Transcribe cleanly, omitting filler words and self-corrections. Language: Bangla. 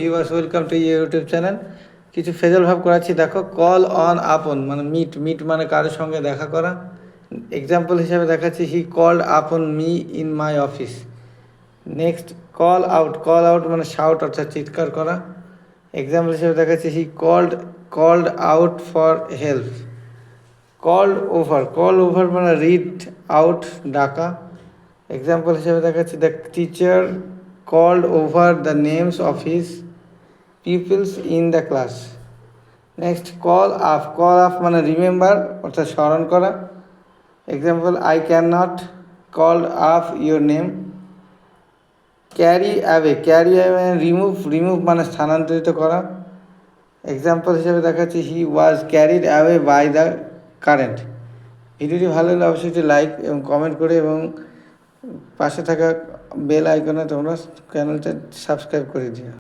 Viewers welcome to YouTube channel. কিছু ফেজাল ভাব করাচ্ছি, দেখো। কল অন আপন মানে মিট মানে কারোর সঙ্গে দেখা করা। এক্সাম্পল হিসাবে দেখাচ্ছি, he called upon me in my office. Next, call out মানে শাউট অর্থাৎ চিৎকার করা। এক্সাম্পল হিসাবে দেখাচ্ছি, he called out for help. Call over মানে রিড আউট ডাকা। এক্সাম্পল হিসেবে দেখাচ্ছি, the teacher called over the names of his peoples in the class. Next, call up মানে রিমেম্বার অর্থাৎ স্মরণ করা। Example, I can not call up your name. Carry away মানে রিমুভ মানে স্থানান্তরিত করা। এক্সাম্পল হিসেবে দেখাচ্ছি, he was carried away by the current. ভিডিওটি ভালো লাগলে অবশ্যই একটি লাইক এবং কমেন্ট করে এবং পাশে থাকা বেল আইকনে তোমরা চ্যানেলটা সাবস্ক্রাইব করে দিও।